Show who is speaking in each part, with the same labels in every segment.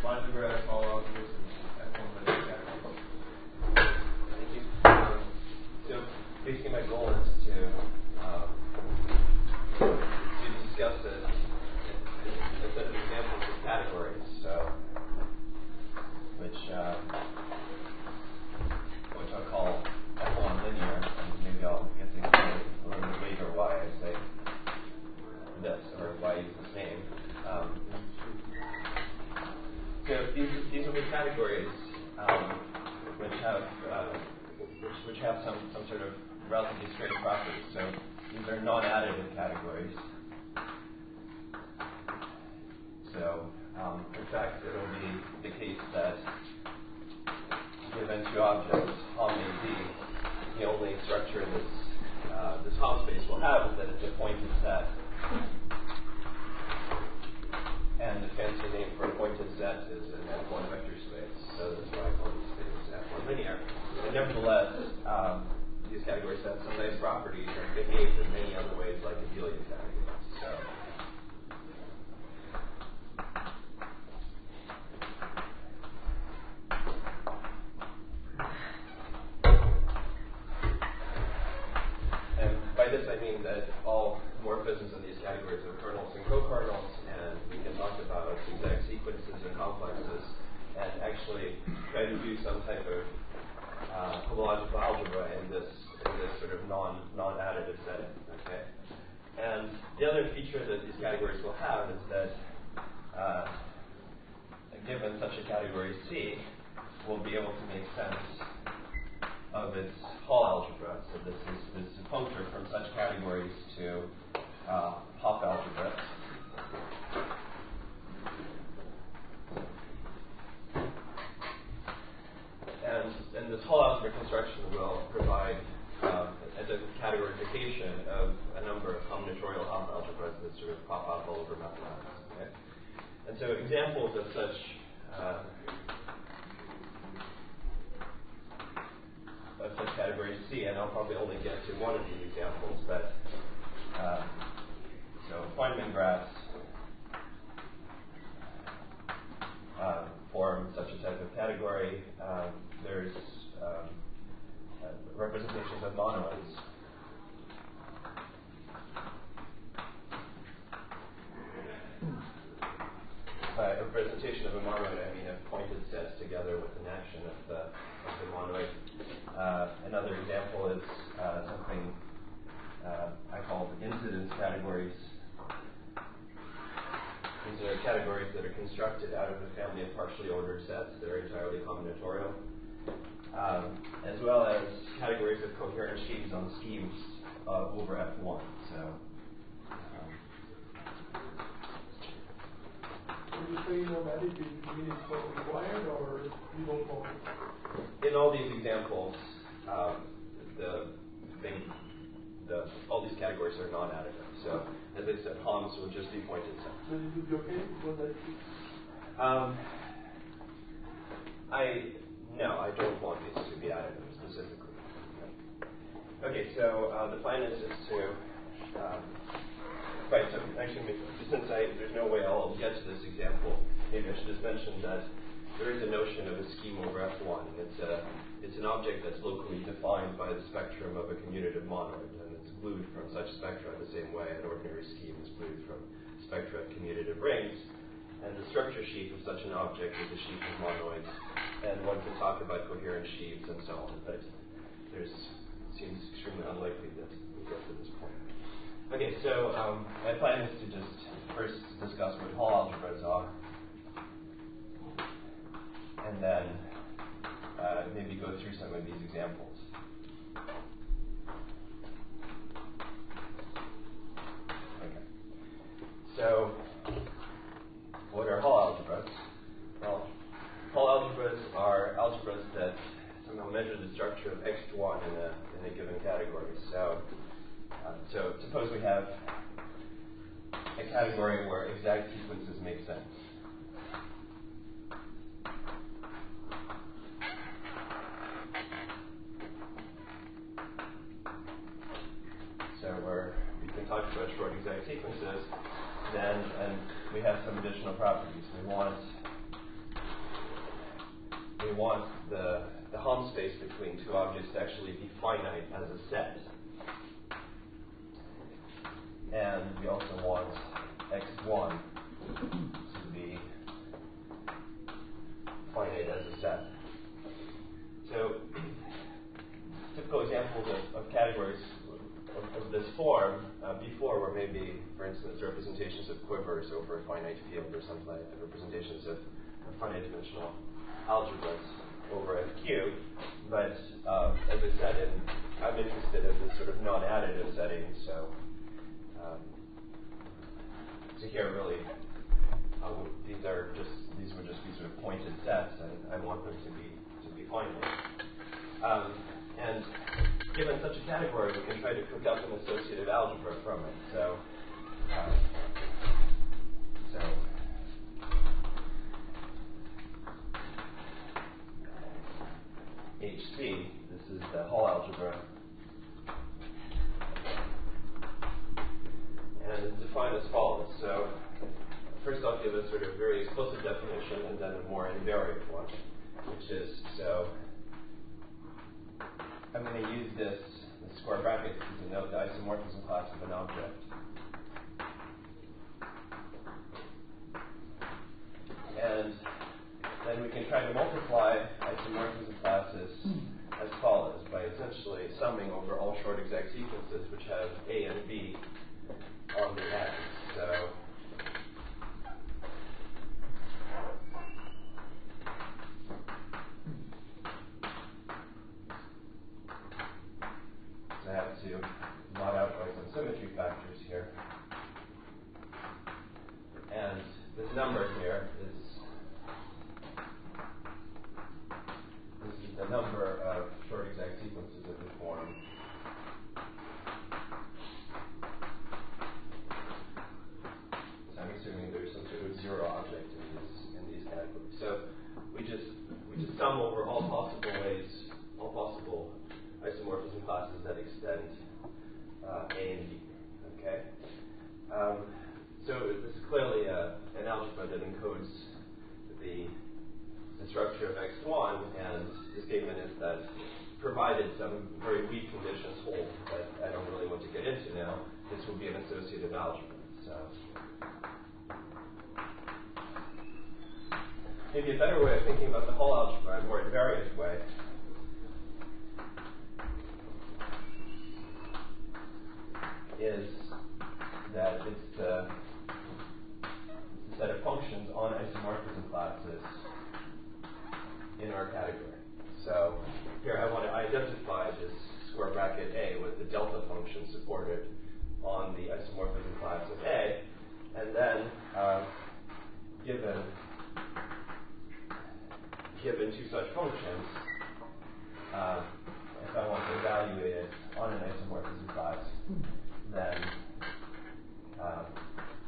Speaker 1: modular small algebras and F1 linear categories. Thank you. So basically my goal is to discuss a set of examples of categories, which I'll call F1 linear, and maybe I'll get to explain a little bit later why I say this or why it's the same. So these will be categories which have some sort of relatively straight properties. So these are non-additive categories. So in fact, it will be the case that given two objects, Hom may be the only structure this Hom space will have is that it's a pointed set. And the fancy name for a pointed set is an F1 vector space. So that's why I call this space F1 linear. And nevertheless, these categories have some nice properties and behave in many other ways like abelian categories. So by this I mean that all morphisms in these categories are kernels and co-kernels, and we can talk about exact sequences and complexes, and actually try to do some type of homological algebra in this sort of non-additive setting. Okay, and the other feature that these categories will have is that given such a category C, we'll be able to make sense of its Hall algebra. So this is a pointer from such categories to Hopf algebra. And this Hall algebra construction will provide as a categorification of a number of combinatorial Hopf algebras that sort of pop up all over mathematics. Okay? And so examples of such category C, and I'll probably only get to one of these examples, but so Feynman graphs form such a type of category. There's representations of monoids. By a representation of a monoid, I mean a pointed set together with an action of the monoid. Another example is something I call incidence categories. These are categories that are constructed out of a family of partially ordered sets that are entirely combinatorial, as well as categories of coherent sheaves on schemes over F1. So,
Speaker 2: when you say non-additive, you mean it's not required, or you don't want it?
Speaker 1: In all these examples, all these categories are non-additive. So, as I said, Homs will just be pointed sets.
Speaker 2: So it would be okay because
Speaker 1: No, I don't want these to be additive specifically. Okay, so the plan is to right. So actually, since there's no way I'll get to this example, maybe I should just mention that there is a notion of a scheme over F1. It's an object that's locally defined by the spectrum of a commutative monoid, and it's glued from such spectra the same way an ordinary scheme is glued from spectra of commutative rings. And the structure sheaf of such an object is a sheaf of monoids, and one can talk about coherent sheaves and so on, but it seems extremely unlikely that we get to this point. Okay, so my plan is to just first discuss what Hall algebras are, and then maybe go through some of these examples. Okay. So, what are Hall algebras? Well, Hall algebras are algebras that somehow measure the structure of X1 in a given category. So suppose we have a category where exact sequences make sense. So where we can talk about short exact sequences, and we have some additional properties. We want we want the Hom space between two objects to actually be finite as a set. And we also want x1 to be finite as a set. So typical examples of categories of this form before were maybe, for instance, representations of quivers over a finite field or something like that, representations of finite dimensional algebras over FQ. But as I said, I'm interested in this sort of non-additive setting. So here really, these would just be sort of pointed sets, and I want them to be finite. And given such a category, we can try to cook up an associative algebra from it. So HC, this is the Hall algebra, and it's defined as follows. So first I'll give a sort of very explicit definition and then a more invariant one, which is, so I'm going to use the square brackets to denote the isomorphism class of an object. And then we can try to multiply isomorphism classes as follows, by essentially summing over all short exact sequences which have A and B on the ends. So I have to blot out by some symmetry factors here. And this number here is the number of short exact sequences of the form. So I'm assuming there's some sort of zero object in these categories. So we just sum over all possible ways, all possible isomorphism classes that extend A and B. Okay. So this is clearly an algebra that encodes the structure of X1, and the statement is that provided some very weak conditions hold that I don't really want to get into now, this will be an associative algebra. So maybe a better way of thinking about the whole algebra, a more invariant way, is that it's the set of functions on isomorphism classes in our category. So here I want to identify this square bracket A with the delta function supported on the isomorphism class of A, and then given two such functions, if I want to evaluate it on an isomorphism class, then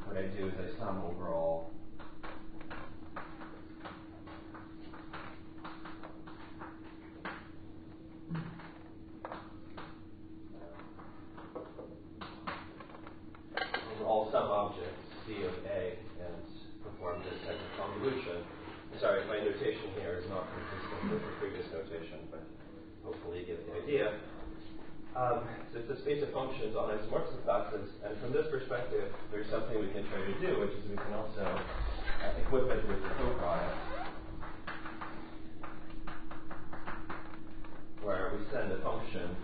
Speaker 1: what I do is I sum over all some objects C of A and perform this type of convolution. Sorry, my notation here is not consistent with the previous notation, but hopefully you get the idea. So it's a space of functions on isomorphism classes, and from this perspective, there's something we can try to do, which is we can also equip it with the coproduct, where we send a function.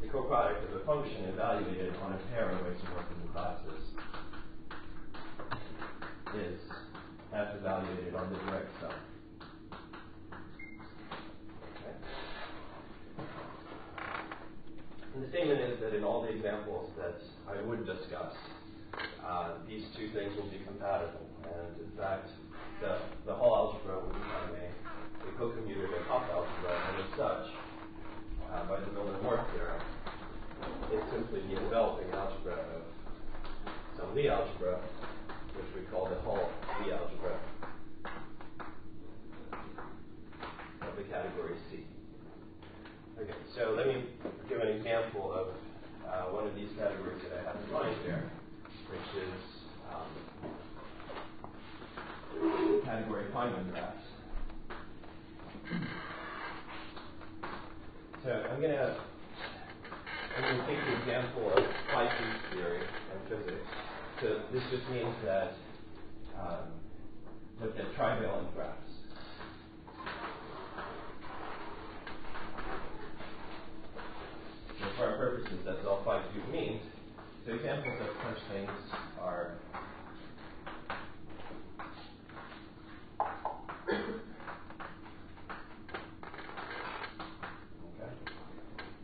Speaker 1: The coproduct of a function evaluated on a pair of isomorphism classes is f evaluated on the direct sum. Okay. And the statement is that in all the examples that I would discuss, these two things will be compatible. And in fact, the whole algebra will become a co-commutative top algebra, and as such, by the Miller-Moore theorem, it's simply the developing algebra of some Lie algebra, which we call the whole Lie algebra of the category C. Okay, so let me give an example of one of these categories that I have in mind here, which is Feynman graphs. So I'm going to take the example of Feynman's theory and physics. So this just means that look at trivalent graphs. So for our purposes, that's all phi cubed means. So examples of such things are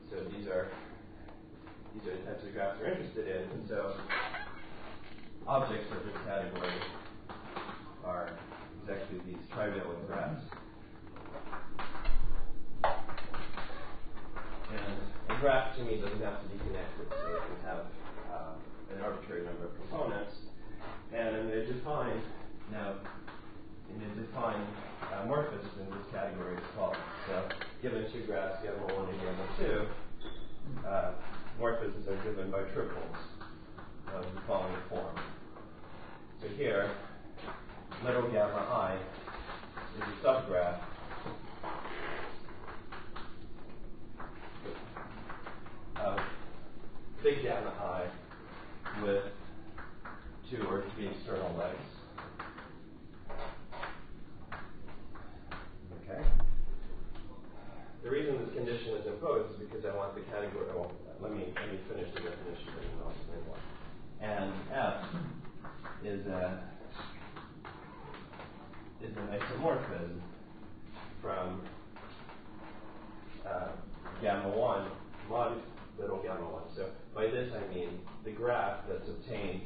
Speaker 1: so these are the types of graphs we're interested in, and so objects of this category are exactly these trivalent graphs. And a graph to me doesn't have to be connected, so it can have an arbitrary number of components. And I'm going to define morphisms in this category as follows. So given two graphs, gamma 1 and gamma 2, morphisms are given by triples of the following form. So here, little gamma I is a subgraph of big gamma I with 2 or 3 external legs. Okay. The reason this condition is imposed is because I want the category. Well, let me finish the definition and then I'll explain why. And F is an isomorphism from gamma 1 mod little gamma 1. So by this I mean the graph that's obtained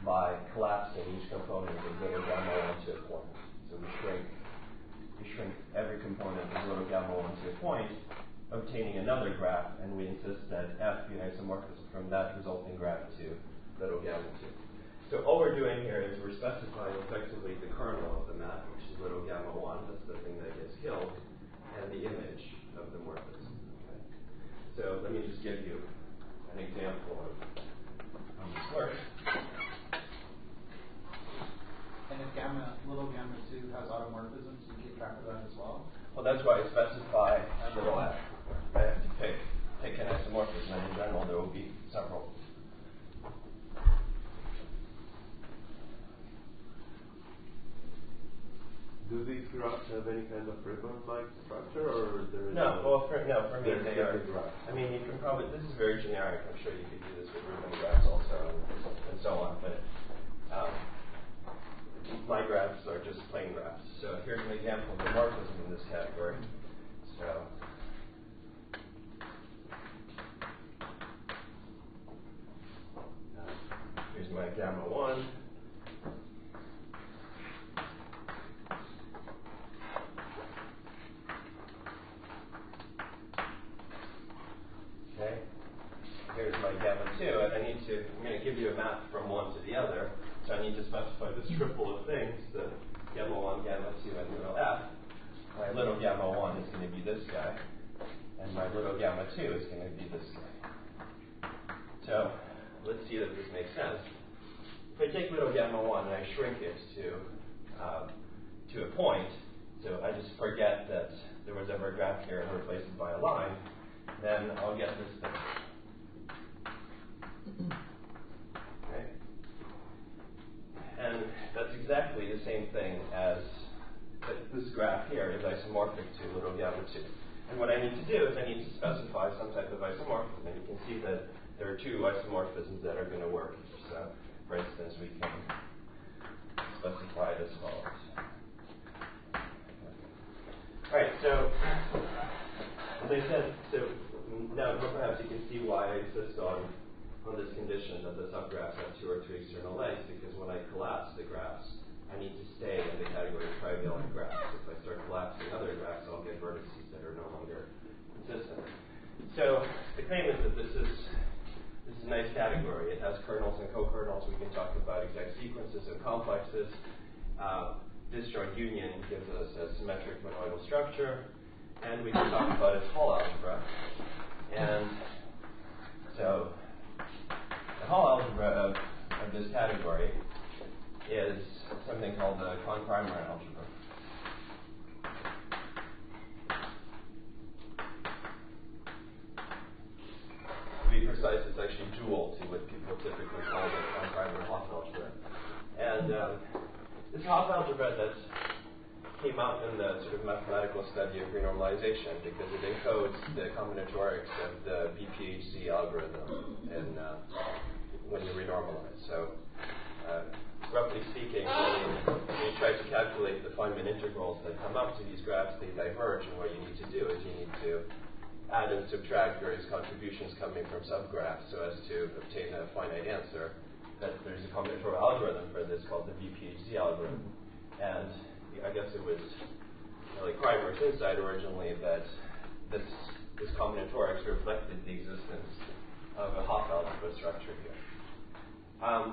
Speaker 1: by collapsing each component of little gamma 1 to a point. So we shrink every component of little gamma 1 to a point, obtaining another graph, and we insist that F be an isomorphism from that resulting graph to little gamma 2. So all we're doing here is we're specifying effectively the kernel of the map, which is little gamma 1, that's the thing that gets killed, and the image of the morphism. Okay. So let me just give you an example of how this works.
Speaker 3: And if little gamma 2 has automorphisms, you keep track of that as well?
Speaker 1: Well, that's why I specify little f. I have to pick an isomorphism, and in general there will be several.
Speaker 4: Do these graphs have any kind of ribbon-like structure, or there is
Speaker 1: No? Well, for me they are.
Speaker 4: graphs.
Speaker 1: I mean, you can probably. This is very generic. I'm sure you could do this with ribbon graphs also, and so on. But my graphs are just plain graphs. So here's an example of the morphism in this category. So here's my gamma 1. Okay. Here's my gamma 2, and I'm going to give you a map from one to the other. So I need to specify this triple of things, the gamma 1, gamma 2, and little f. My little gamma 1 is going to be this guy, and my little gamma 2 is going to be this guy. So let's see that this makes sense. If I take little gamma 1 and I shrink it to a point, so I just forget that there was ever a graph here and replace it by a line, then I'll get this thing. Okay? And that's exactly the same thing as this graph here is isomorphic to little gamma 2. And what I need to do is I need to specify some type of isomorphism. And you can see that there are two isomorphisms that are going to work. So, for instance, we can specify it as follows. All right, so as I said, now perhaps you can see why I insist on this condition that the subgraphs have 2 or 3 external legs, because when I collapse the graphs, I need to stay in the category of trivalent graphs. If I start collapsing other graphs, I'll get vertices that are no longer consistent. So the claim is that this is a nice category. It has kernels and co-kernels. We can talk about exact sequences and complexes. Disjoint union gives us a symmetric monoidal structure, and we can talk about its Hall algebra. And so the Hall algebra of this category is something called the con-primary algebra. To be precise, it's actually dual to what people typically call the con-primary Hopf algebra. And this Hopf algebra that came out in the sort of mathematical study of renormalization because it encodes the combinatorics of the BPHC algorithm when you renormalize. So, roughly speaking, when you try to calculate the Feynman integrals that come up to these graphs, they diverge, and what you need to do is you need to add and subtract various contributions coming from subgraphs so as to obtain a finite answer. That there's a combinatorial algorithm for this called the BPHC algorithm. And I guess it was like Kreimer's insight originally that this combinatorics reflected the existence of a Hopf algebra structure here. I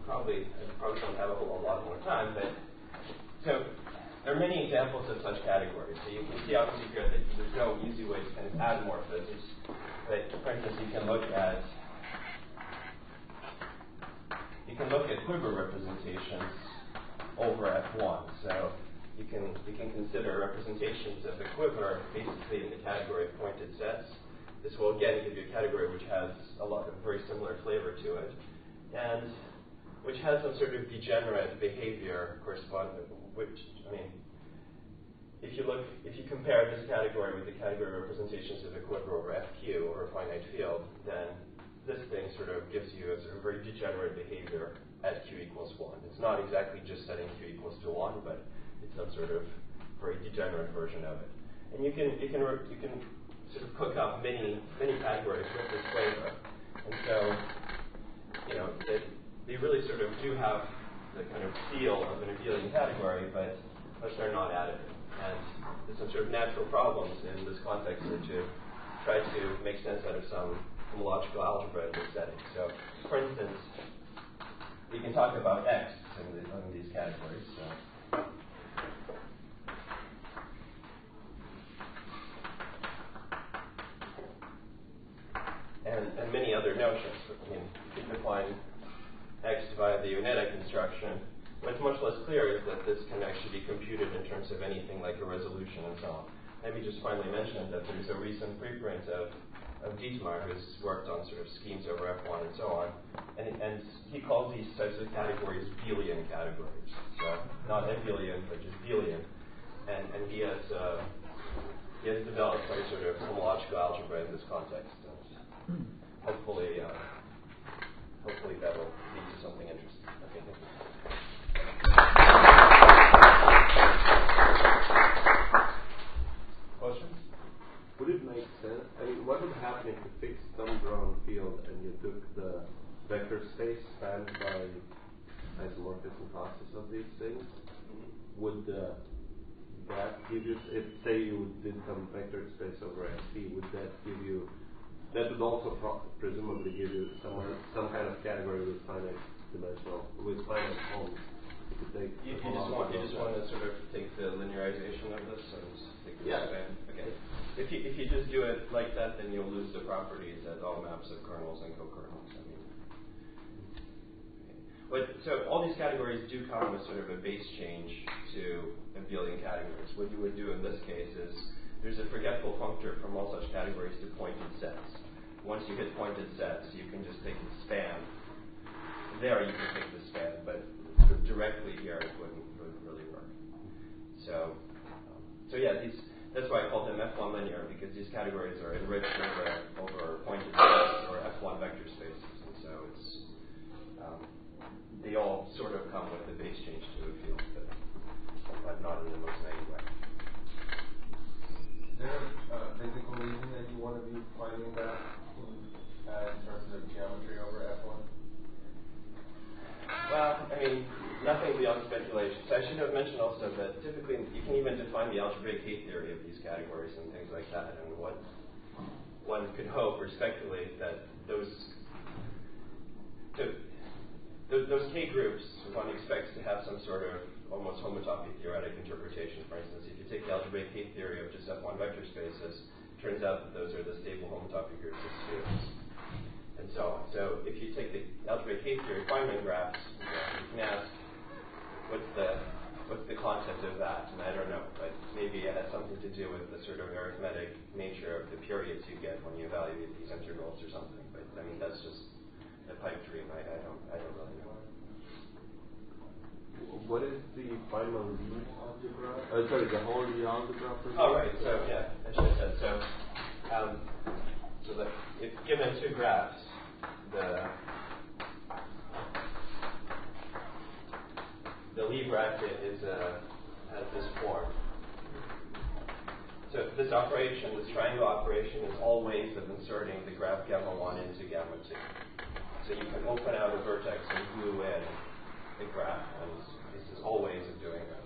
Speaker 1: probably don't have a whole lot more time, but so there are many examples of such categories. So you can see obviously here that there's no easy way to kind of add morphisms. But for instance, you can look at quiver representations over F1. So you can consider representations of a quiver basically in the category of pointed sets. This will again give you a category which has a lot of very similar flavor to it, and which has some sort of degenerate behavior corresponding. Which if you compare this category with the category of representations of a quiver over FQ or a finite field, then this thing sort of gives you a sort of very degenerate behavior at Q equals 1. It's not exactly just setting Q equals to 1, but it's some sort of very degenerate version of it. And you can sort of cook up many categories with this flavor. And so, they really sort of do have the kind of feel of an abelian category, but they're not additive. And there's some sort of natural problems in this context that you try to make sense out of some homological algebra in this setting. So, for instance, we can talk about X in these categories. So. And many other notions. You can define X via the Uneta construction. What's much less clear is that this can actually be computed in terms of anything like a resolution and so on. Let me just finally mention that there's a recent preprint of Dietmar, who's worked on sort of schemes over F1 and so on, and he calls these types of categories Beelian categories. So not abelian, but just Beelian. And he has developed some sort of homological algebra in this context. And hopefully that will lead to something interesting. Okay, thank you. Questions?
Speaker 4: Would it make sense? What would happen if you fixed some ground field and you took the vector space spanned by isomorphism classes of these things? Mm-hmm. Would that give you, if say you did some vector space over SP, would that give you? That would also presumably give you some kind of category with finite homes.
Speaker 1: You just want to sort of take the linearization of this and take the span. Okay. If you just do it like that, then you'll lose the properties as all maps of kernels and co-kernels. So all these categories do come with sort of a base change to abelian categories. What you would do in this case is there's a forgetful functor from all such categories to pointed sets. Once you hit pointed sets, you can just take the span. There you can take the span, but sort of directly here it wouldn't really work. So yeah, that's why I call them F1 linear, because these categories are enriched over pointed sets or F1 vector spaces, and so it's they all sort of come with a base change to a field, but not in the most naive way.
Speaker 5: Is there a physical reason that you want to be finding that in terms of geometry over F1?
Speaker 1: Well, nothing beyond speculation. So I should have mentioned also that typically you can even define the algebraic K-theory of these categories and things like that, and what one could hope or speculate that those K groups one expects to have some sort of almost homotopy theoretic interpretation. For instance, if you take the algebraic K-theory of just F1 vector spaces, it turns out that those are the stable homotopy groups of spheres, and so on. So theory, Feynman graphs, you can ask, what's the concept of that? And I don't know, but maybe it has something to do with the sort of arithmetic nature of the periods you get when you evaluate these intervals or something. But I mean, that's just a pipe dream. I don't really know.
Speaker 4: What is the final Lie algebra? Sorry, the whole Lie algebra.
Speaker 1: Oh, right. So yeah, I should have said so. So that if given two graphs, the Lie bracket has this form. So this operation, this triangle operation, is all ways of inserting the graph gamma 1 into gamma 2. So you can open out a vertex and glue in a graph, and this is all ways of doing that.